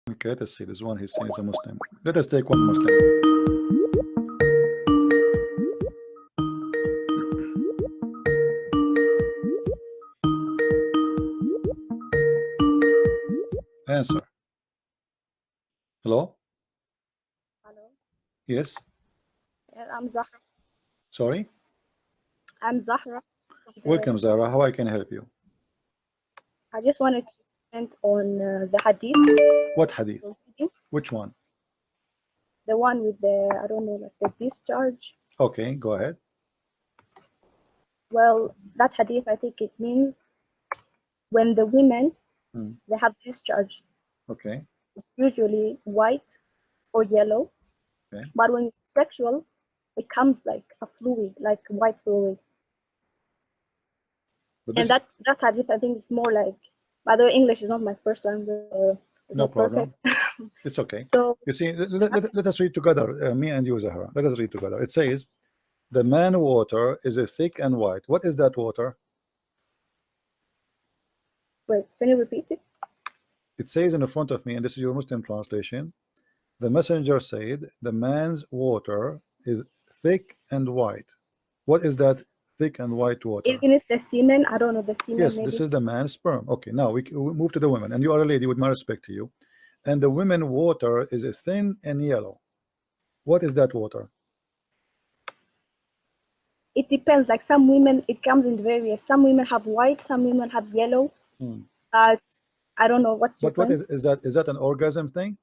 Okay, let's see. This one he's saying is a Muslim. Let us take one Muslim. Answer. Hello? Hello. Yes. I'm Zahra. Sorry. I'm Zahra. Welcome, Zara. How I can help you? I just wanted to comment on the hadith. What hadith? Which one? The one with the, I don't know, like the discharge. Okay, go ahead. Well, that hadith, I think it means when the women, they have discharge. Okay. It's usually white or yellow. Okay. But when it's sexual, it comes like a fluid, like white fluid. And that hadith, I think, is more like, by the way, English is not my first language. No problem. It's okay. So you see, let us read together, me and you, Zahra. Let us read together. It says, the man water is a thick and white. What is that water? wait, can you repeat it? It says in the front of me, and this is your Muslim translation, the messenger said, the man's water is thick and white. What is that thick and white water? Isn't it the semen? I don't know, the semen. Yes, maybe. this is the man's sperm. Okay, now we move to the women, and you are a lady with my respect to you. And the women water is a thin and yellow. What is that water? It depends. Like some women, it comes in various. Some women have white, some women have yellow. But I don't know what's But different. what is that? Is that an orgasm thing?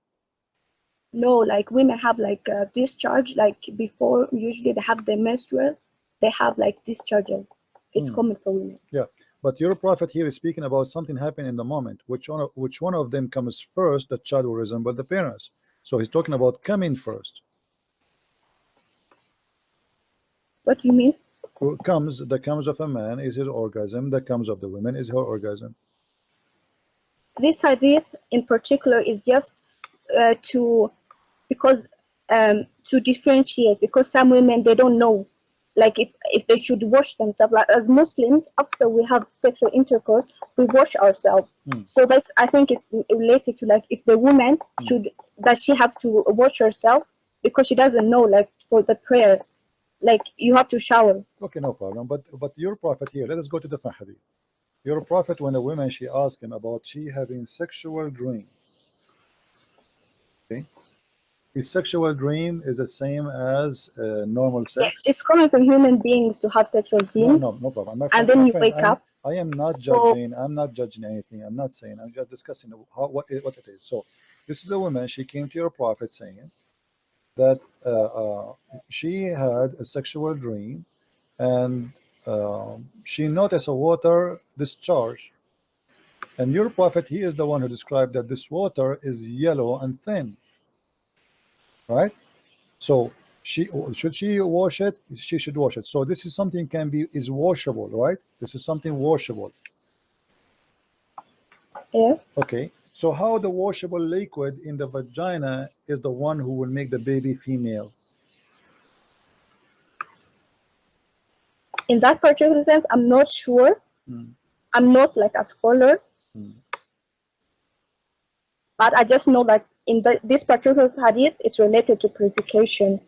No, like women have like discharge. Like before, usually they have the menstrual. They have like discharges. It's common for women. Yeah, but your prophet here is speaking about something happening in the moment. Which one of them comes first? The child will resemble the parents. So he's talking about coming first. What do you mean? The comes of a man is his orgasm. The comes of the woman is her orgasm. This hadith in particular is just to differentiate, because some women, they don't know like if they should wash themselves. Like as Muslims, after we have sexual intercourse, we wash ourselves. So that's, I think it's related to like if the woman does she have to wash herself because she doesn't know, like for the prayer, like you have to shower. Okay, no problem. But your prophet here, let us go to the hadith. Your prophet, when a woman, she asked him about she having sexual dream. Okay, his sexual dream is the same as normal sex. Yes, it's common for human beings to have sexual dreams. No problem. My friend, and then you wake up. I am not judging. I'm not judging anything. I'm not saying. I'm just discussing what it is. So, this is a woman. She came to your prophet saying that she had a sexual dream, and she noticed a water discharge. And your prophet, he is the one who described that this water is yellow and thin, right? So should she wash it? She should wash it. So this is something is washable, right? This is something washable. Yeah. Okay. So how the washable liquid in the vagina is the one who will make the baby female? In that particular sense, I'm not sure. I'm not like a scholar. But I just know that in this particular hadith, it's related to purification.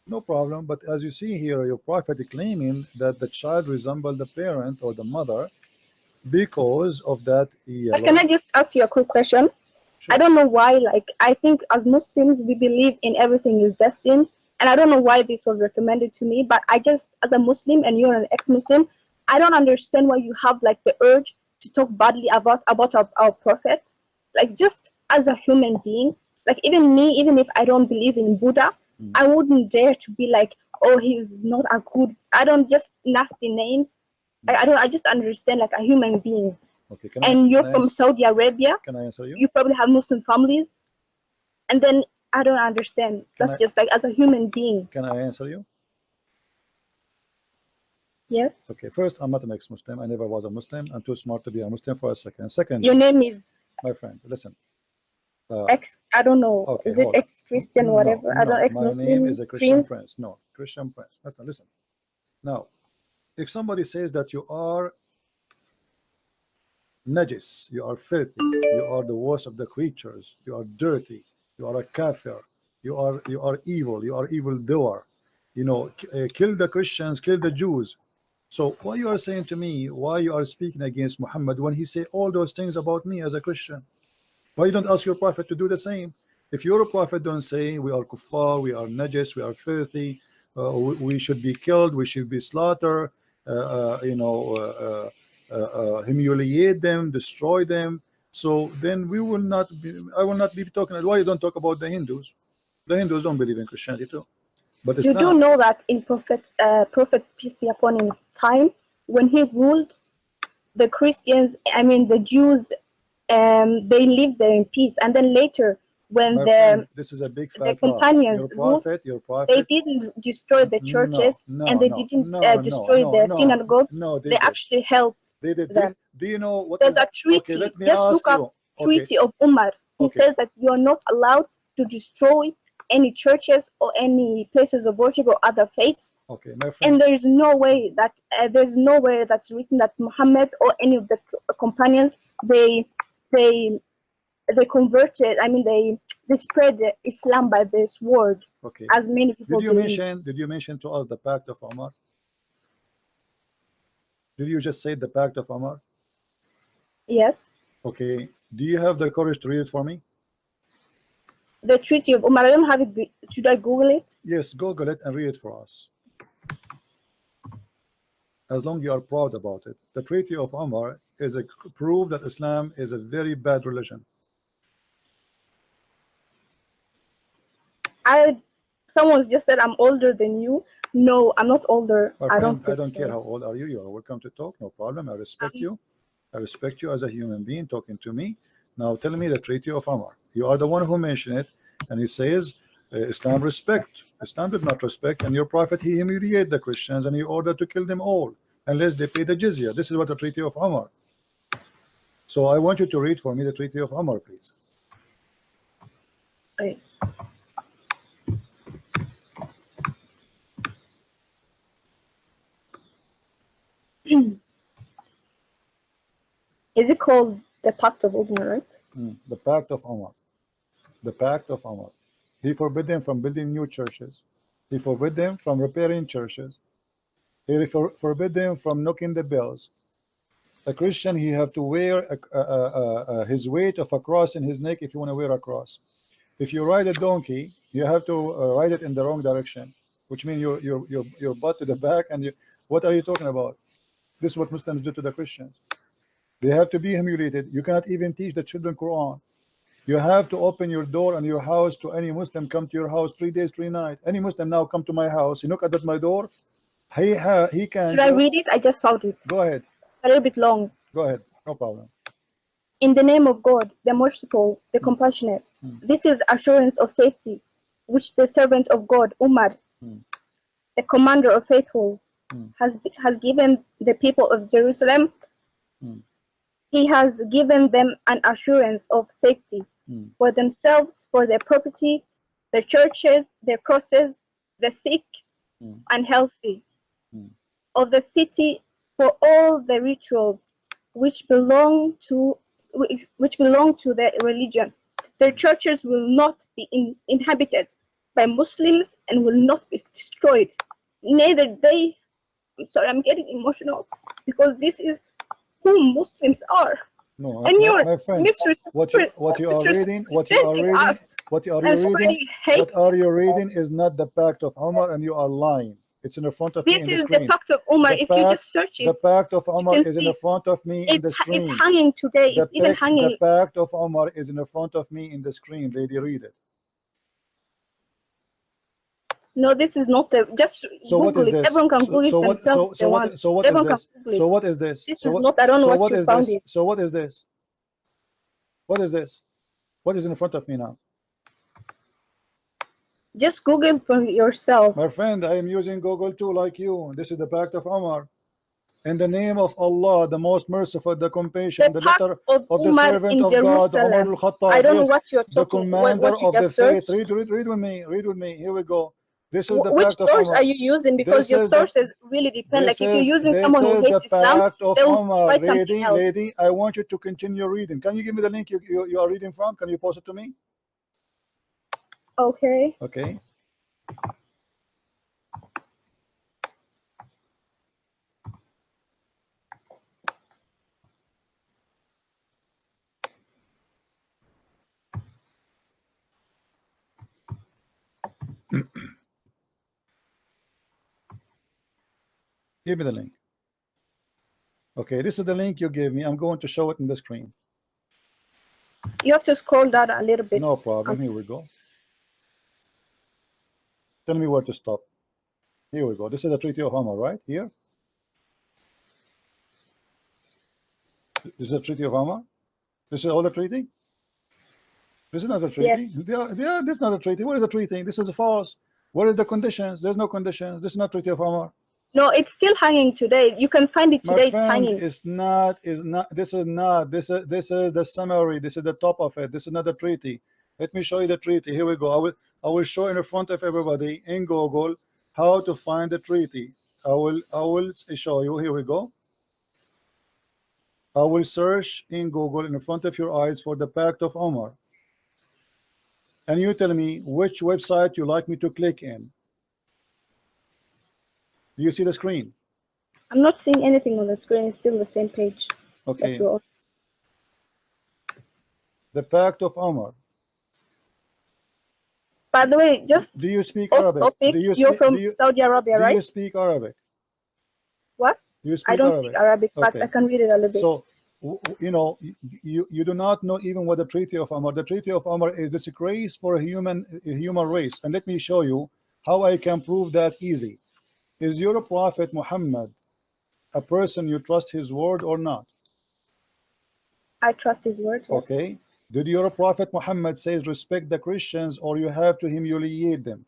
No problem. But as you see here, your prophet is claiming that the child resembled the parent or the mother because of that yellow. But can I just ask you a quick question? Sure. I don't know why, like, I think as Muslims, we believe in everything is destined. And I don't know why this was recommended to me, but I just, as a Muslim and you're an ex-Muslim, I don't understand why you have like the urge to talk badly about our prophet. Like, just as a human being, like even me, even if I don't believe in Buddha, I wouldn't dare to be like, oh, he's not a good, I don't, just nasty names. I just understand like a human being. Okay, you're from Saudi Arabia. Can I answer you? You probably have Muslim families. And then I don't understand. That's just like as a human being. Can I answer you? Yes. Okay, first, I'm not an ex-Muslim. I never was a Muslim. I'm too smart to be a Muslim for a second. Second, your name is? My friend, listen. I don't know. Okay, is it ex-Christian, whatever? No, I don't ex-Muslim. My name is a Christian prince. No, Christian prince. Listen. Now, if somebody says that you are najis, you are filthy, you are the worst of the creatures, you are dirty, you are a kafir, you are evil, you are evil doer, you know, kill the Christians, kill the Jews. So why you are saying to me, why you are speaking against Muhammad when he say all those things about me as a Christian? Why you don't ask your prophet to do the same? If your prophet don't say we are kuffar, we are najis, we are filthy, we should be killed, we should be slaughtered, you know, humiliate them, destroy them. So then we will not be, I will not be talking. Why you don't talk about the Hindus? The Hindus don't believe in Christianity too, but You do Islam. know that in Prophet peace be upon him's time, when he ruled, the Christians, I mean the Jews, they lived there in peace. And then later, when My friend, this is a big the fat lie. companions ruled, Your they prophet. didn't destroy the churches, No, and no, they no, didn't no, no, destroy no, the no, synagogues. no. They They did. actually helped They did. them. Do you know what There's is? a Okay, treaty. let me Just ask look up you. Okay, Treaty of Umar. He okay, says that you are not allowed to destroy any churches or any places of worship or other faiths. okay, my friend. And there's no way that there's nowhere that's written that Muhammad or any of the companions they they converted. I mean they spread Islam by this word, Okay. as many people believe. Did you mention to us the Pact of Omar? Did you just say the Pact of Omar? Yes, Okay. Do you have the courage to read it for me? the Treaty of Umar. I don't have it. Should I Google it? Yes, Google it and read it for us. As long as you are proud about it. The Treaty of Omar is a proof that Islam is a very bad religion. Someone just said I'm older than you. No, I'm not older. My I friend, don't I think don't care so. how old are you. You are welcome to talk. No problem. I respect you. I respect you as a human being talking to me. Now tell me the Treaty of Omar. You are the one who mentioned it, and he says Islam respect. Islam did not respect, and your prophet he humiliated the Christians and he ordered to kill them all unless they pay the jizya. This is what the Treaty of Omar. So I want you to read for me the Treaty of Omar, please. Wait. Is it called the Pact of Umar, right? The Pact of Omar. The Pact of Omar. He forbid them from building new churches. He forbid them from repairing churches. He forbid them from knocking the bells. A Christian, he have to wear his weight of a cross in his neck if you want to wear a cross. If you ride a donkey, you have to ride it in the wrong direction, which means your butt to the back. And you, what are you talking about? This is what Muslims do to the Christians. They have to be humiliated. You cannot even teach the children Quran. You have to open your door and your house to any Muslim come to your house 3 days, 3 nights. Any Muslim now come to my house, he knock at my door. He can. Should I read it? I just found it. Go ahead. A little bit long. Go ahead. No problem. In the name of God, the merciful, the compassionate. This is assurance of safety, which the servant of God, Umar, the commander of faithful, has given the people of Jerusalem. He has given them an assurance of safety for themselves, for their property, their churches, their crosses, the sick and healthy, of the city, for all the rituals which belong to their religion. Their churches will not be inhabited by Muslims and will not be destroyed. Neither they. I'm sorry, I'm getting emotional because this is who Muslims are. No, And you're my friend, what you are reading is not the Pact of Umar, and you are lying. It's in the front of me in the screen. This is the Pact of Umar. If you just search it, the Pact of Umar is in the front of me in the screen. It's hanging today. It's even hanging. The Pact of Umar is in the front of me in the screen. Lady, read it. No, this is not the. Just Google it. Everyone can Google it themselves. So what is this? This is not. I don't know what you found it. So what is this? What is this? What is in front of me now? Just Google for yourself. My friend, I am using Google too, like you. This is the Pact of Umar. In the name of Allah, the most merciful, the compassion, the letter of the servant of God, Umar al-Khattab. I don't know what you're talking about. The commander what you of the just faith. searched. Read with me. Read with me. Here we go. This is the Which Pact of source Umar. are you using? Because This your is the sources really depend. Like if you're using this someone who is the hates Islam, Pact of they'll Umar. write something Lady, else. lady, I want you to continue reading. Can you give me the link you are reading from? Can you post it to me? Okay. Okay. Give me the link. Okay, this is the link you gave me. I'm going to show it in the screen. You have to scroll down a little bit. No problem. Here we go. Tell me where to stop. Here we go. This is the Treaty of Umar, right? Here. This is the Treaty of Umar. This is all the treaty. This is not a treaty. Yes. This is not a treaty. What is the treaty? This is false. What are the conditions? There's no conditions. This is not Treaty of Umar. No, it's still hanging today. You can find it My today. It's friend, hanging. is not. This is not. This is the summary. This is the top of it. This is not the treaty. Let me show you the treaty. Here we go. I will show in front of everybody in Google how to find the treaty. I will show you. Here we go. I will search in Google in front of your eyes for the Pact of Umar. And you tell me which website you like me to click in. Do you see the screen? I'm not seeing anything on the screen. It's still the same page. Okay. The Pact of Umar. By the way, just do you speak Arabic? You're from Saudi Arabia, right? Do you speak Arabic? What? Do you speak I don't Arabic? speak Arabic, but Okay. I can read it a little bit. So, you know, you do not know even what the Treaty of Umar. The Treaty of Umar is disgrace for a human race. And let me show you how I can prove that easy. Is your Prophet Muhammad a person you trust his word or not? I trust his word. Yes. Okay. Did your Prophet Muhammad says respect the Christians or you have to humiliate them?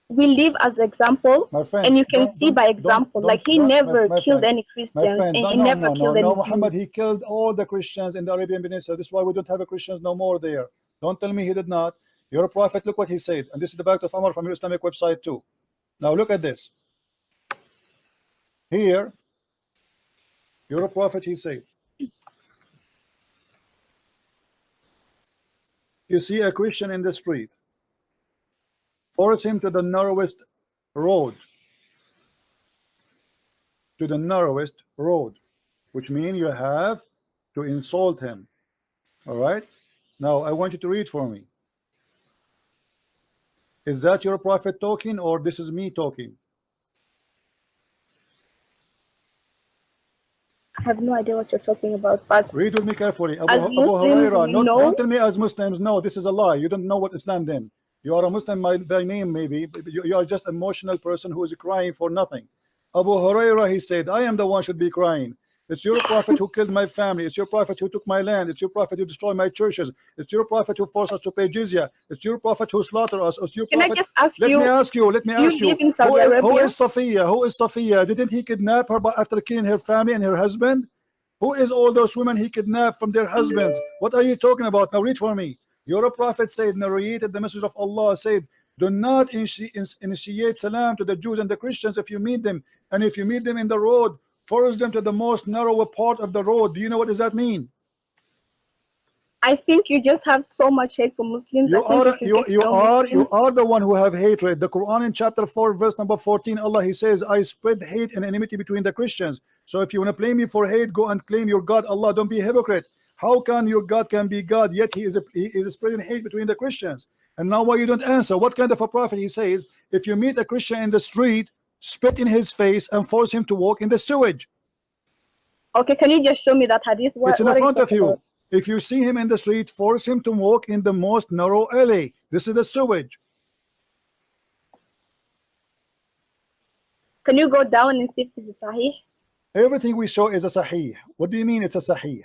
We live as example, my friend, and you can see by example, like he never killed any Christians, and he never killed any Jews. Muhammad, he killed all the Christians in the Arabian Peninsula. This is why we don't have a Christians no more there. Don't tell me he did not. Your Prophet, look what he said, and this is the Pact of Umar from your Islamic website too. Now look at this. Here, your Prophet, he said, you see a Christian in the street, force him to the narrowest road. To the narrowest road, which means you have to insult him. All right. Now I want you to read for me. Is that your Prophet talking or this is me talking? I have no idea what you're talking about, but read with me carefully. Abu Hurairah, don't tell me as Muslims. No, this is a lie. You don't know what Islam then. You are a Muslim by name, maybe. You are just an emotional person who is crying for nothing. Abu Hurairah, he said, I am the one should be crying. It's your Prophet who killed my family. It's your Prophet who took my land. It's your Prophet who destroyed my churches. It's your Prophet who forced us to pay jizya. It's your Prophet who slaughtered us. It's your Prophet. Can I just ask let you? Me ask you. Let me ask you. Live in Saudi Arabia? Who is Safiya? Who is Safiya? Didn't he kidnap her after killing her family and her husband? Who is all those women he kidnapped from their husbands? What are you talking about? Now read for me. Your Prophet said, narrated the message of Allah, said, do not initiate salam to the Jews and the Christians if you meet them. And if you meet them in the road, force them to the most narrow part of the road. Do you know what does that mean? I think you just have so much hate for Muslims. You are the one who have hatred. The Quran in chapter 4 verse number 14, Allah, he says, I spread hate and enmity between the Christians. So if you want to blame me for hate, go and claim your God, Allah. Don't be a hypocrite. How can your God can be God, yet he is spreading hate between the Christians? And now why you don't answer? What kind of a prophet? He says, if you meet a Christian in the street, spit in his face and force him to walk in the sewage. Okay, can you just show me that hadith? It's in the front of you. If you see him in the street, force him to walk in the most narrow alley. This is the sewage. Can you go down and see if this is sahih? Everything we show is a sahih. What do you mean it's a sahih?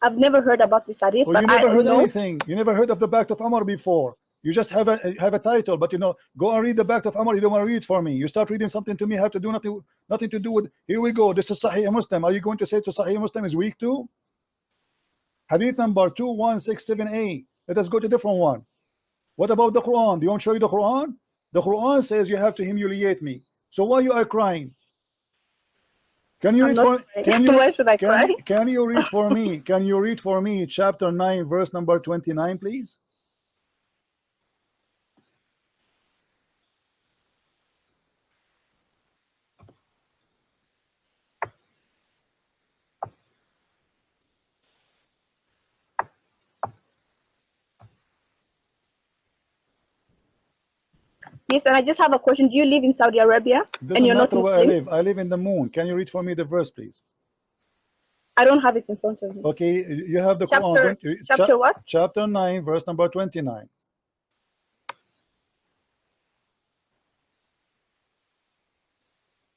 I've never heard about this hadith. Well, you never heard anything. You never heard of the Pact of Umar before. You just have a title, but you know, go and read the Pact of Umar. You don't want to read it for me. You start reading something to me, have to do nothing to do with. Here we go. This is Sahih Muslim. Are you going to say to Sahih Muslim is weak too? Hadith number 2167A. Let us go to a different one. What about the Quran? Do you want to show you the Quran? The Quran says you have to humiliate me. So why you are crying? Can you I'm read not for crying. can you Why should I cry? can you read for me? Can you read for me chapter 9 verse number 29, please? Yes, and I just have a question. Do you live in Saudi Arabia It and doesn't you're not matter where I Muslim? live. I live in the moon. Can you read for me the verse, please? I don't have it in front of me. Okay, you have the Quran, Chapter, don't you? chapter what? Chapter 9, verse number 29.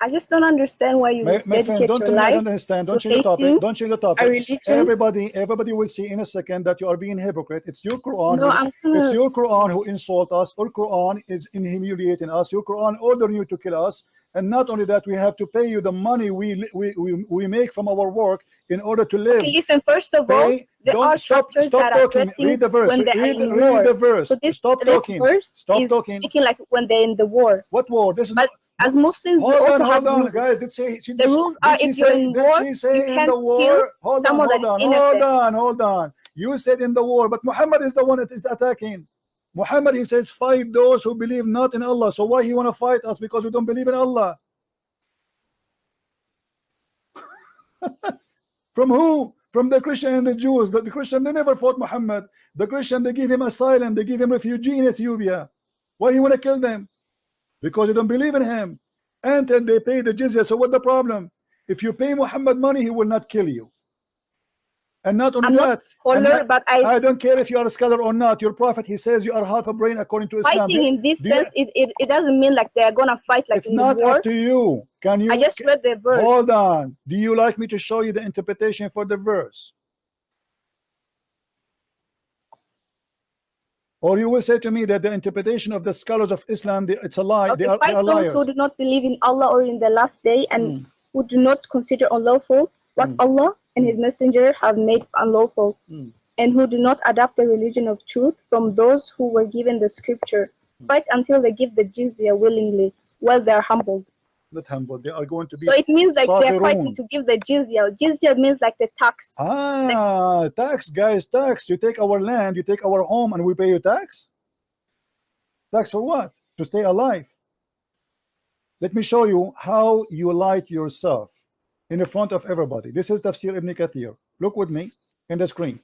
I just don't understand why you My friend, dedicate don't your tell me I life don't understand. Don't to change the topic. hating Don't change the a topic. religion. Everybody will see in a second that you are being hypocrite. It's your Quran. No, I'm It's gonna. your Quran who insult us. Our Quran is in humiliating us. Your Quran ordering you to kill us. And not only that, we have to pay you the money we make from our work in order to live. Okay, listen. First of all, Pay. there are Don't stop. chapters Stop that are talking. addressing Read the verse. when they are Read in read war. the verse. So Stop this talking. verse Stop is talking. speaking like when they're in the war. What war? This is But not. as Muslims, we Hold also on, have hold on, rules. guys. The rules are if you're in Did war, she say you in can't the kill war? Hold on, someone that hold is on, innocent. hold on. You said in the war, but Muhammad is the one that is attacking. Muhammad, he says, fight those who believe not in Allah. So why he want to fight us? Because we don't believe in Allah. From who? From the Christian and the Jews. The Christian, they never fought Muhammad. The Christian, they give him asylum. They give him refugee in Ethiopia. Why he want to kill them? Because you don't believe in him. And then they pay the jizya. So what the problem? If you pay Muhammad money, he will not kill you. And not only I'm not a that, scholar, but I don't care if you are a scholar or not. Your prophet, he says you are half a brain according to Islam. Fighting in this sense, it doesn't mean like they're gonna fight like it's in the not war. up to you. Can you? I just read the verse. Hold on. Do you like me to show you the interpretation for the verse? Or you will say to me that the interpretation of the scholars of Islam, it's a lie. Okay, They are fight those who liars. do not believe in Allah or in the last day and who do not consider unlawful what Allah and His Messenger have made unlawful, and who do not adopt the religion of truth from those who were given the scripture. Fight until they give the jizya willingly, while they are humbled. Not humble. They are going to be. So it means like they're fighting صاغرون. to give the jizya. Jizya means like the tax. Tax, guys, tax. You take our land, you take our home, and we pay you tax? Tax for what? To stay alive. Let me show you how you lie to yourself in the front of everybody. This is Tafsir Ibn Kathir. Look with me in the screen.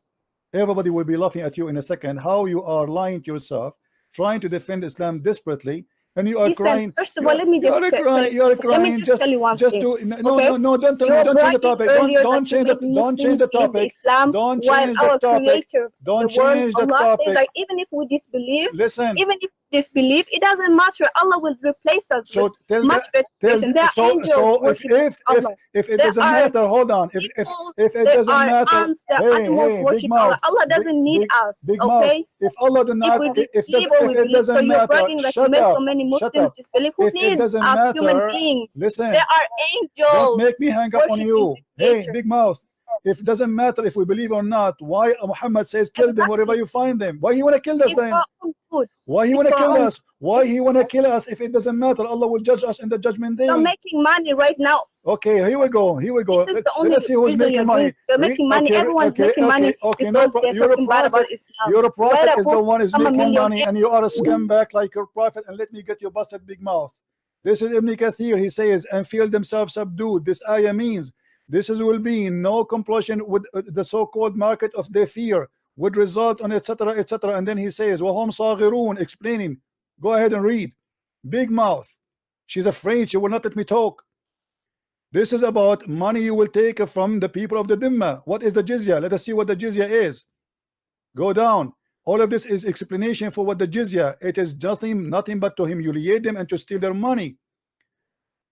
Everybody will be laughing at you in a second. How you are lying to yourself, trying to defend Islam desperately, and you are Listen, crying. first of all, let me just You are crying. let me just tell you one thing. No, okay? no, don't tell me. You're Don't change the bragging topic. earlier Don't change that the. you Don't change the Muslims believe the topic. Islam, Don't while change the our topic. Creator, Don't the world, change the Allah topic. says that even if we disbelieve, Listen. even if we disbelieve, it doesn't matter. Allah will replace us So with tell much better situation. There are angels worshiping Allah. if it There doesn't are matter, hold on. people, If it there doesn't are matter, ants, there are hey, animals big worship mouth, Allah. Allah doesn't need us. big Okay? mouth. If Allah do If not, we if disbelieve or we it believe, so doesn't you're matter, bragging that you shut made so up, many shut Muslims up. disbelieve. Who If it needs doesn't us human matter, beings? listen. There are Don't angels make me hang up on worshiping you. the Hey, creator. big mouth. If it doesn't matter if we believe or not, why Muhammad says kill them wherever Exactly. you find them? Why he want to kill us It's for then? our own good. Why he It's want to for our kill own us? Why he want to kill us if it doesn't matter? Allah will judge us in the judgment day. You're making money right now. Okay, here we go. Here we go. This is the Let only us see who's reason making you're money. doing. You're making money. Everyone's making money because they're You're a talking bad about prophet. Islam. You're a prophet Where is the one is I'm a making money, millionaire. and you are a scumbag like your prophet. And let me get your busted big mouth. This is Ibn Kathir. He says, and feel themselves subdued. This ayah means this is will be no compulsion with the so-called market of their fear would result on etc etc. And then he says, وَهُمْ صَاغِرُونَ, explaining. Go ahead and read. Big mouth. She's afraid she will not let me talk. This is about money you will take from the people of the Dhimma. What is the jizya? Let us see what the jizya is. Go down. All of this is explanation for what the jizya. It is just nothing but to humiliate them and to steal their money.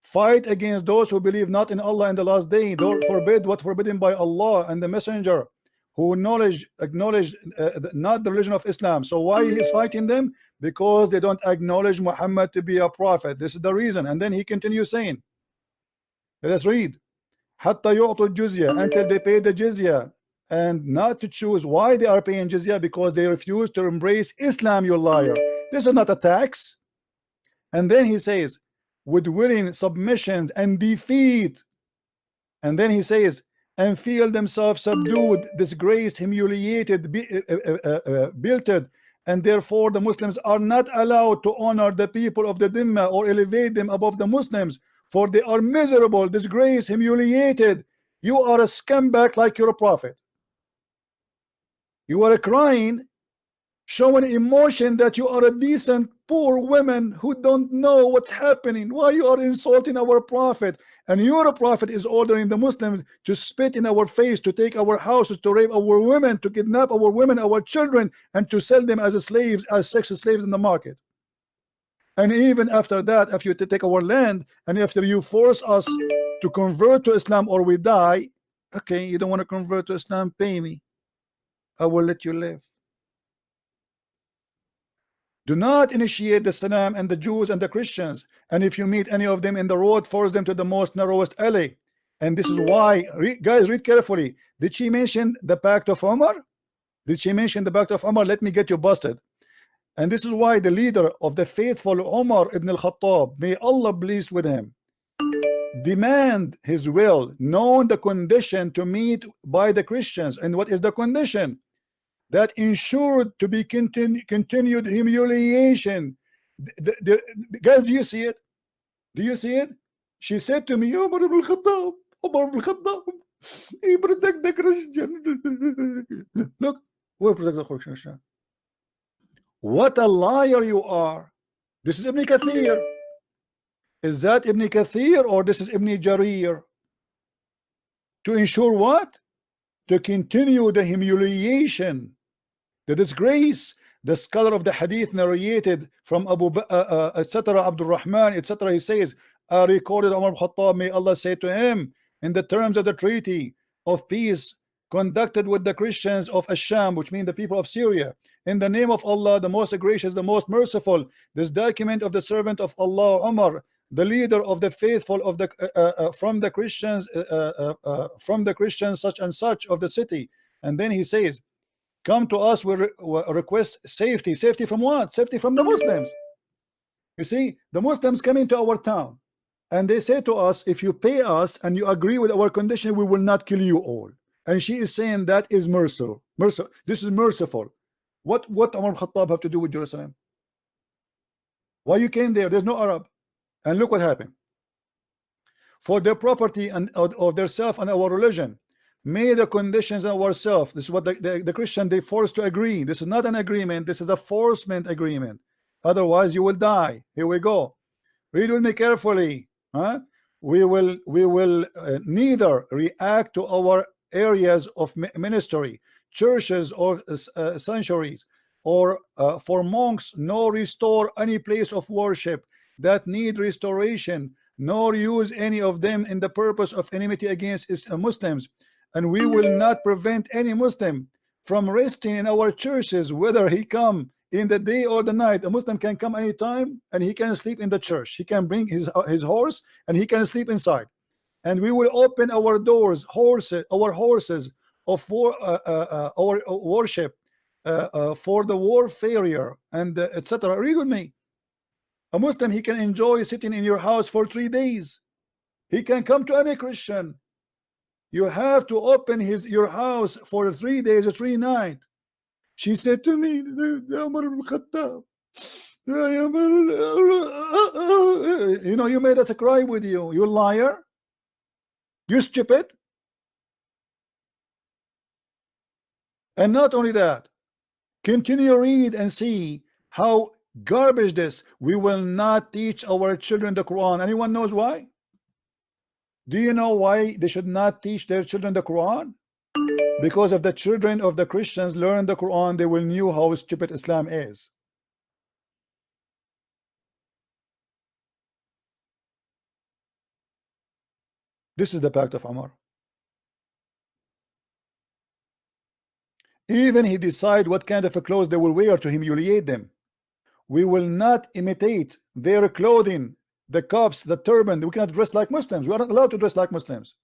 Fight against those who believe not in Allah and the last day. Don't forbid what forbidden by Allah and the messenger, who acknowledge not the religion of Islam. So why he is fighting them? Because they don't acknowledge Muhammad to be a prophet. This is the reason. And then he continues saying, let us read. حتى يعطوا الجزية, until they pay the jizya. and not to choose. Why they are paying jizya? Because they refuse to embrace Islam, you liar. This is not a tax. And then he says, with willing submission and defeat. And then he says, and feel themselves subdued, disgraced, humiliated, belted, and therefore the Muslims are not allowed to honor the people of the Dhimma or elevate them above the Muslims, for they are miserable, disgraced, humiliated. You are a scumbag like your prophet. You are crying, showing emotion that you are a decent poor woman who don't know what's happening. Why you are insulting our prophet? And your prophet is ordering the Muslims to spit in our face, to take our houses, to rape our women, to kidnap our women, our children, and to sell them as slaves, as sex slaves in the market. And even after that, if you take our land, and after you force us to convert to Islam or we die, okay, you don't want to convert to Islam, pay me, I will let you live. Do not initiate the Salam and the Jews and the Christians, and if you meet any of them in the road, force them to the most narrowest alley. And this is why, guys, read carefully. Did she mention the Pact of Umar? Did she mention the Pact of Umar? Let me get you busted. And this is why the leader of the faithful, Umar ibn al-Khattab, may Allah pleased with him, demand his will, known the condition to meet by the Christians. And what is the condition? That ensured to be continued humiliation. Guys, do you see it? Do you see it? She said to me, Umar ibn Khattab, Umar ibn Khattab, he protect the Christian. Look, we protect the Christian. What a liar you are. This is Ibn Kathir. Is that Ibn Kathir or this is Ibn Jarir? To ensure what? To continue the humiliation, the disgrace. The scholar of the hadith narrated from Abu etc. Abdul Rahman etc. He says, I recorded Umar ibn Khattab, may Allah say to him, in the terms of the treaty of peace conducted with the Christians of Asham, which mean the people of Syria, in the name of Allah, the most gracious, the most merciful, this document of the servant of Allah, Umar, the leader of the faithful of the from the Christians such and such of the city. And then he says, come to us with request safety. Safety from what? Safety from the Muslims. You see, the Muslims come into our town and they say to us, if you pay us and you agree with our condition, we will not kill you all. And she is saying that is merciful. This is merciful. What Umar Khattab have to do with Jerusalem? Why you came there? There's no Arab. And look what happened. For their property and of their self and our religion, may the conditions of ourselves. This is what the Christian they forced to agree. This is not an agreement. This is a forcement agreement. Otherwise, you will die. Here we go. Read with me carefully. Huh? We will neither react to our areas of ministry, churches or sanctuaries, or for monks, nor restore any place of worship that need restoration, nor use any of them in the purpose of enmity against Muslims. And we will not prevent any Muslim from resting in our churches, whether he come in the day or the night. A Muslim can come anytime and he can sleep in the church. He can bring his horse and he can sleep inside. And we will open our doors, our horses of war, our worship for the warfare and etc. Read with me. A Muslim, he can enjoy sitting in your house for 3 days. He can come to any Christian. You have to open your house for 3 days or 3 nights. She said to me, you know, you made us cry with you. You liar. You stupid. And not only that, continue read and see how garbage this. We will not teach our children the Quran. Anyone knows why? Do you know why they should not teach their children the Quran? Because if the children of the Christians learn the Quran, they will know how stupid Islam is. This is the Pact of Umar. Even he decide what kind of a clothes they will wear to humiliate them. We will not imitate their clothing, the cups, the turban. We cannot dress like Muslims. We are not allowed to dress like Muslims.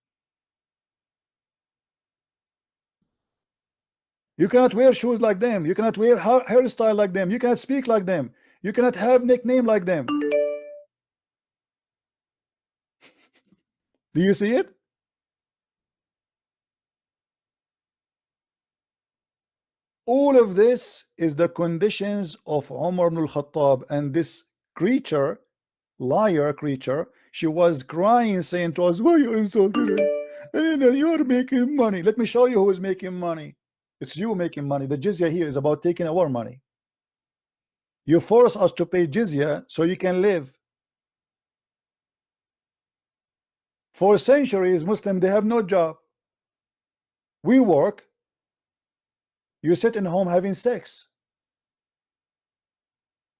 You cannot wear shoes like them. You cannot wear hairstyle like them. You cannot speak like them. You cannot have nickname like them. Do you see it? All of this is the conditions of Umar ibn al-Khattab, and this creature, liar creature, she was crying, saying to us, why you insulted her? And then you're making money. Let me show you who is making money. It's you making money. The jizya here is about taking our money. You force us to pay jizya so you can live. For centuries, Muslims, they have no job. We work. You sit in home having sex.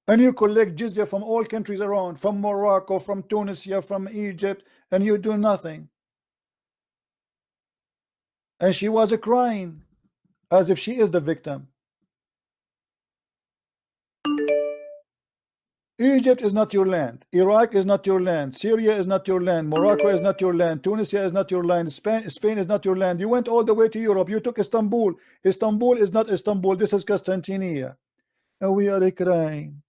And you collect jizya from all countries around, from Morocco, from Tunisia, from Egypt, and you do nothing. And she was crying as if she is the victim. Egypt is not your land. Iraq is not your land. Syria is not your land. Morocco is not your land. Tunisia is not your land. Spain is not your land. You went all the way to Europe. You took Istanbul. Istanbul is not Istanbul. This is Constantinople. And we are crying.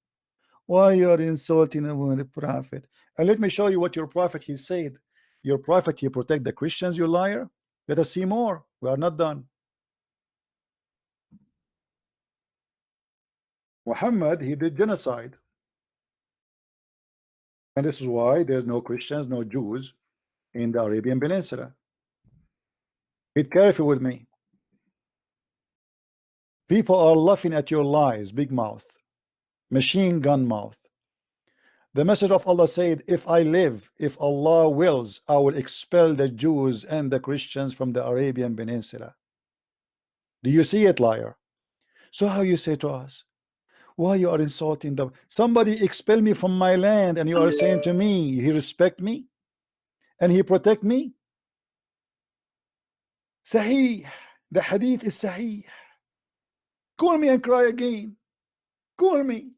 Why you are insulting the prophet? And let me show you what your prophet he said. Your prophet he protect the Christians, you liar. Let us see more. We are not done. Muhammad he did genocide. And this is why there's no Christians, no Jews in the Arabian Peninsula. Be careful with me. People are laughing at your lies, big mouth, machine gun mouth. The message of Allah said, if I live, if Allah wills, I will expel the Jews and the Christians from the Arabian Peninsula. Do you see it, liar? So how you say to us, why you are insulting them? Somebody expel me from my land and you are saying to me, he respect me and he protect me? Sahih, the hadith is sahih. Call me and cry again. Call me.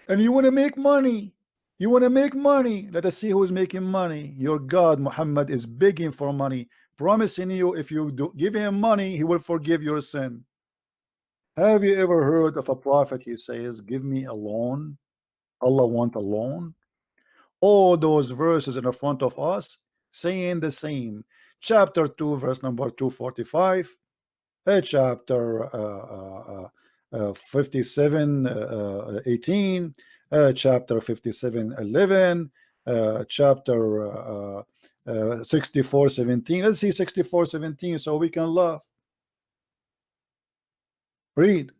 And you want to make money. You want to make money. Let us see who is making money. Your God Muhammad is begging for money, promising you if you do give him money, he will forgive your sin. Have you ever heard of a prophet he says, give me a loan? Allah want a loan? All those verses in the front of us saying the same. Chapter 2 verse number 245, chapter 57 18, chapter 57 11, chapter 64 17. Let's see 64 17 so we can laugh. Read.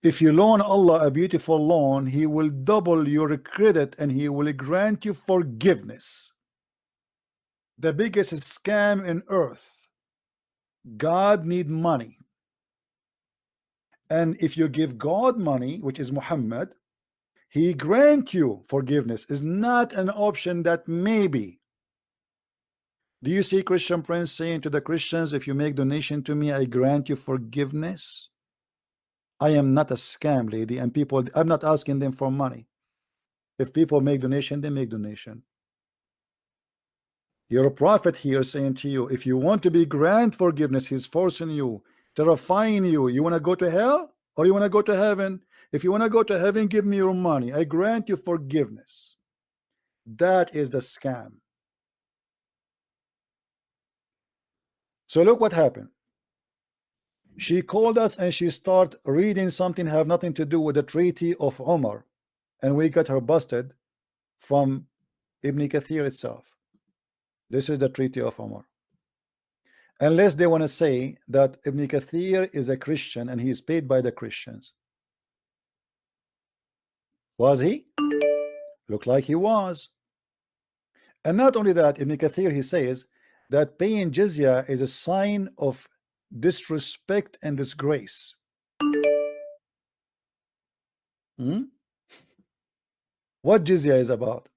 If you loan Allah a beautiful loan, he will double your credit and he will grant you forgiveness. The biggest scam in earth. God need money. And if you give God money, which is Muhammad, he grant you forgiveness. Is not an option that maybe. Do you see Christian Prince saying to the Christians, if you make donation to me, I grant you forgiveness? I am not a scam lady, and people, I'm not asking them for money. If people make donation, they make donation. You're a prophet here saying to you, if you want to be grant forgiveness, he's forcing you, terrifying you. You want to go to hell or you want to go to heaven? If you want to go to heaven, give me your money. I grant you forgiveness. That is the scam. So look what happened. She called us and she started reading something have nothing to do with the treaty of Umar, and we got her busted from Ibn Kathir itself. This is the treaty of Umar. Unless they want to say that Ibn Kathir is a Christian and he is paid by the Christians. Was he? Looked like he was. And not only that, Ibn Kathir he says that paying jizya is a sign of disrespect and disgrace. What jizya is about?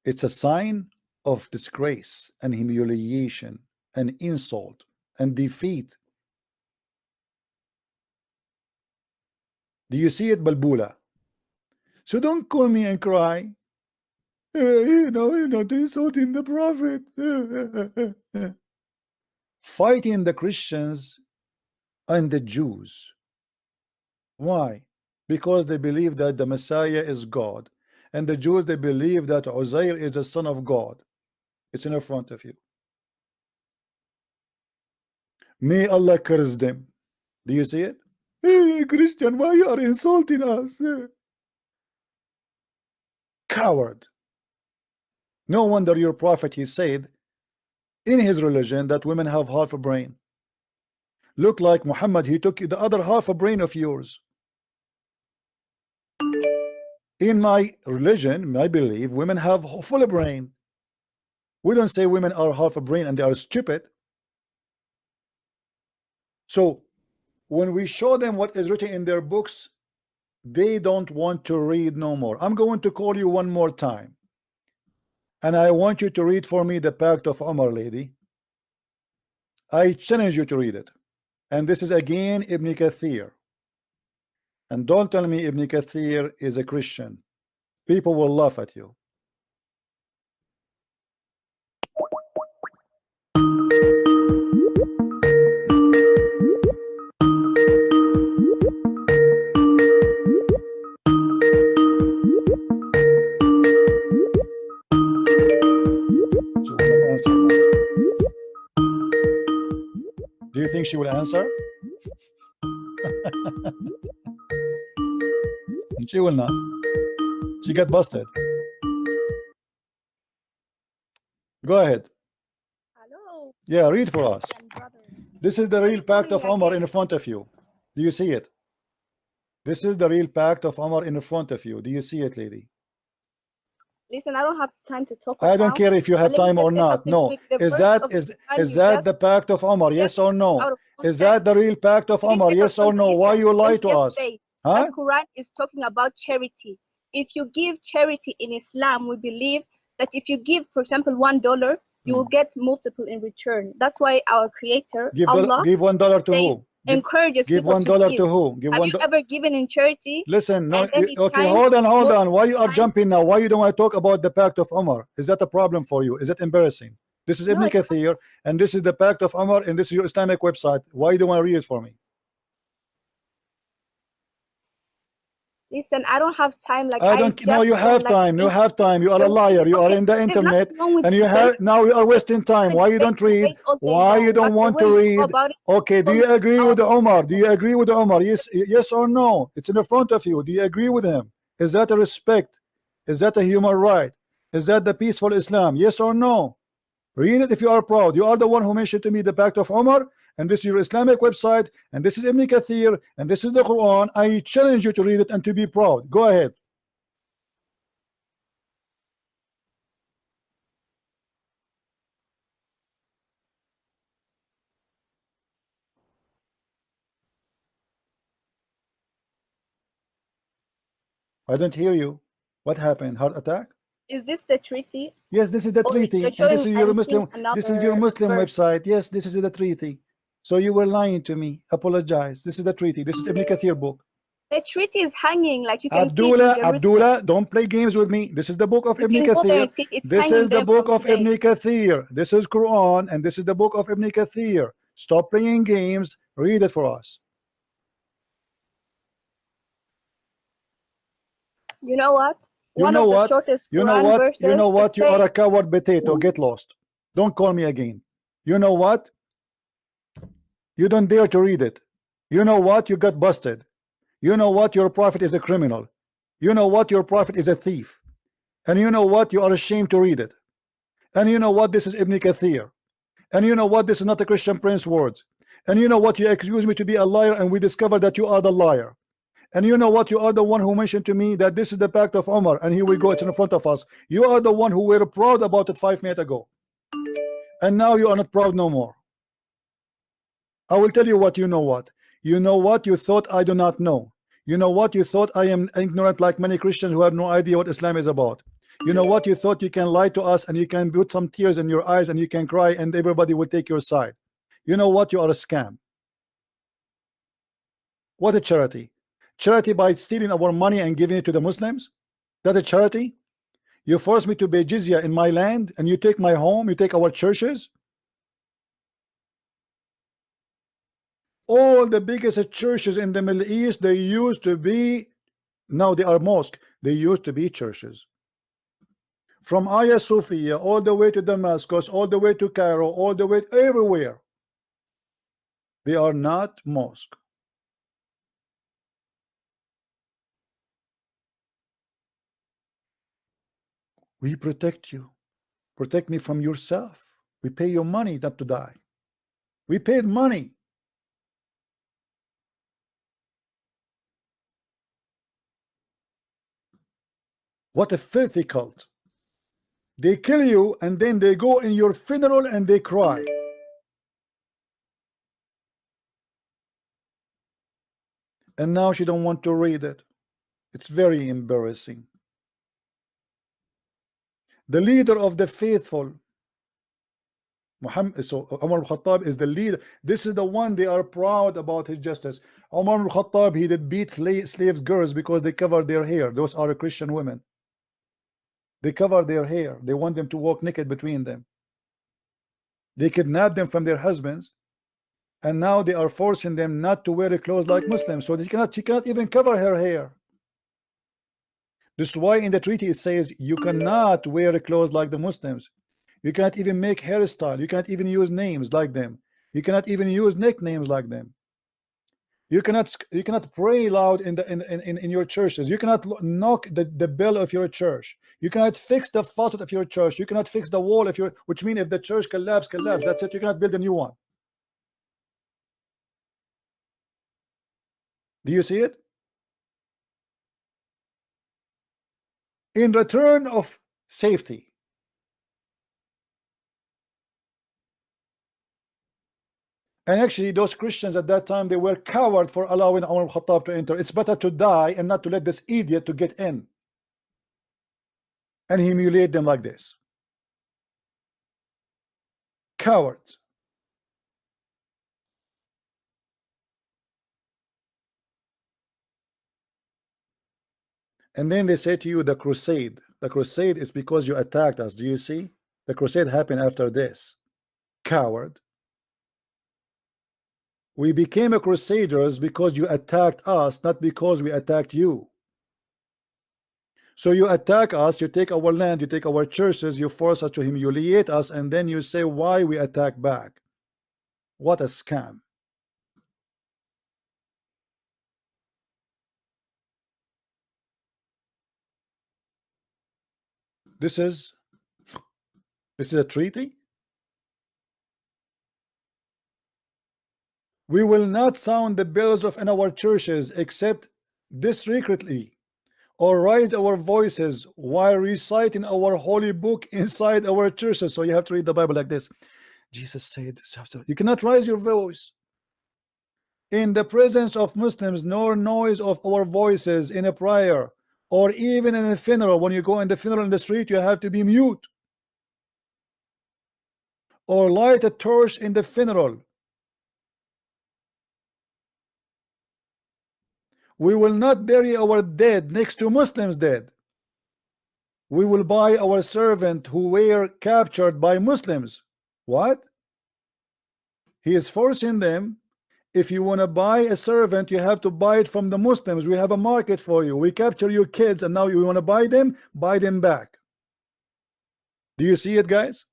It's a sign of disgrace and humiliation and insult and defeat. Do you see it, Balbula? So don't call me and cry. You're not insulting the Prophet. Fighting the Christians and the Jews. Why? Because they believe that the Messiah is God, and the Jews, they believe that Uzair is the son of God. It's in front of you. May Allah curse them. Do you see it? Hey, Christian, why you are insulting us? Coward. No wonder your prophet, he said in his religion that women have half a brain. Look like Muhammad, he took the other half a brain of yours. In my religion, I believe women have full brain. We don't say women are half a brain and they are stupid. So when we show them what is written in their books, they don't want to read no more. I'm going to call you one more time, and I want you to read for me the Pact of Umar, lady. I challenge you to read it. And this is again Ibn Kathir. And don't tell me Ibn Kathir is a Christian. People will laugh at you. She will not answer now. Do you think she will answer? She will not. She got busted. Go ahead. Hello. Yeah, read for us. Brother. This is the real Pact of Umar in front of you. Do you see it? This is the real Pact of Umar in front of you. Do you see it, lady? Listen, I don't have time to talk. I don't care if you have time or not. No. Is that the Pact of Umar? Yes or no? Is that the real Pact of Umar? Yes or no? Why you lie to us? Huh? The Quran is talking about charity. If you give charity in Islam, we believe that if you give, for example, $1, you will get multiple in return. That's why our Creator, Allah, give $1 to who? Encourages give people $1 to to who? Give have you ever given in charity? Listen, no, okay, hold on. Why you are jumping now? Why you don't want to talk about the Pact of Umar? Is that a problem for you? Is it embarrassing? This is Ibn Kathir, and this is the Pact of Umar, and this is your Islamic website. Why you don't want to read it for me? Listen, I don't have time. Like I don't. No, you have time. You have time. You are a liar. You are in the internet, and you have now. You are wasting time. Why you don't read? Why you don't want to read? Okay. Do you agree with the Omar? Do you agree with the Omar? Yes. Yes or no? It's in the front of you. Do you agree with him? Is that a respect? Is that a human right? Is that the peaceful Islam? Yes or no? Read it if you are proud. You are the one who mentioned to me the Pact of Umar, and this is your Islamic website, and this is Ibn Kathir, and this is the Quran. I challenge you to read it and to be proud. Go ahead. I don't hear you. What happened? Heart attack? Is this the treaty? Yes, this is the treaty. And this is your Muslim. This is your Muslim website. Yes, this is the treaty. So you were lying to me. Apologize. This is the treaty. This is Ibn Kathir book. The treaty is hanging, like you can Abdullah, don't play games with me. This is the book of Ibn Kathir. This is the book of Ibn Kathir. This is Quran, and this is the book of Ibn Kathir. Stop playing games. Read it for us. You know what? You know what? You know what? You know what? You are a coward potato. Get lost. Don't call me again. You know what? You don't dare to read it. You know what? You got busted. You know what? Your prophet is a criminal. You know what? Your prophet is a thief. And you know what? You are ashamed to read it. And you know what? This is Ibn Kathir. And you know what? This is not a Christian Prince words. And you know what? You accuse me to be a liar, and we discover that you are the liar. And you know what? You are the one who mentioned to me that this is the Pact of Umar, and here we go, it's in front of us. You are the one who were proud about it 5 minutes ago, and now you are not proud no more. I will tell you what. You know what? You know what? You thought I do not know. You know what? You thought I am ignorant like many Christians who have no idea what Islam is about. You know what? You thought you can lie to us, and you can put some tears in your eyes, and you can cry, and everybody will take your side. You know what? You are a scam. What a charity. Charity by stealing our money and giving it to the Muslims? That a charity? You force me to pay jizya in my land, and you take my home, you take our churches. All the biggest churches in the Middle East, they used to be, now they are mosque, they used to be churches. From Hagia Sophia all the way to Damascus, all the way to Cairo, all the way everywhere, they are not mosque. We protect you. Protect me from yourself. We pay you money not to die. We paid money. What a filthy cult. They kill you and then they go in your funeral and they cry. And now she don't want to read it. It's very embarrassing. The leader of the faithful, Muhammad, so Umar al-Khattab is the leader. This is the one they are proud about his justice. Umar al-Khattab, he did beat slaves girls because they cover their hair. Those are Christian women. They cover their hair. They want them to walk naked between them. They kidnap them from their husbands, and now they are forcing them not to wear clothes like Muslims. So she cannot even cover her hair. This is why in the treaty it says you cannot wear clothes like the Muslims. You cannot even make hairstyle. You cannot even use names like them. You cannot even use nicknames like them. You cannot pray loud in your churches. You cannot knock the bell of your church. You cannot fix the faucet of your church. You cannot fix the wall of your, which means if the church collapse. That's it. You cannot build a new one. Do you see it? In return of safety. And actually, those Christians at that time, they were coward for allowing Umar al-Khattab to enter. It's better to die and not to let this idiot to get in and humiliate them like this. Cowards. And then they say to you, the crusade. The crusade is because you attacked us. Do you see? The crusade happened after this. Coward. We became a crusaders because you attacked us, not because we attacked you. So you attack us, you take our land, you take our churches, you force us to humiliate us, and then you say why we attack back. What a scam. This is a treaty. We will not sound the bells of in our churches except discreetly, or raise our voices while reciting our holy book inside our churches. So you have to read the Bible like this. Jesus said, you cannot raise your voice in the presence of Muslims, nor noise of our voices in a prayer, or even in a funeral. When you go in the funeral in the street, you have to be mute, or light a torch in the funeral. We will not bury our dead next to Muslims dead. We will buy our servant who were captured by Muslims. What? He is forcing them. If you want to buy a servant, you have to buy it from the Muslims. We have a market for you. We capture your kids, and now you want to buy them back. Do you see it, guys?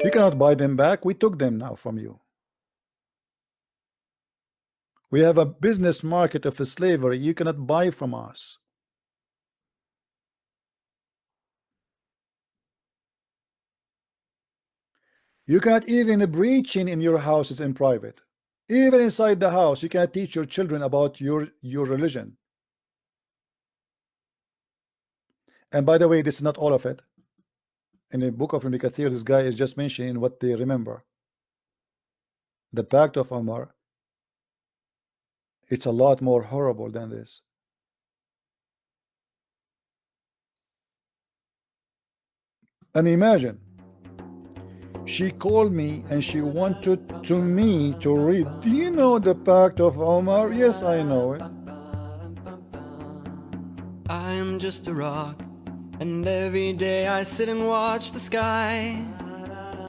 You cannot buy them back. We took them now from you. We have a business market of slavery. You cannot buy from us. You cannot even preaching in your houses in private. Even inside the house, you cannot teach your children about your religion. And by the way, this is not all of it. In the book of Ibn Kathir, this guy is just mentioning what they remember. The Pact of Omar, it's a lot more horrible than this. And imagine, She called me and she wanted to me to read. Do you know the Pact of Omar? Yes, I know it. I am just a rock, and every day I sit and watch the sky.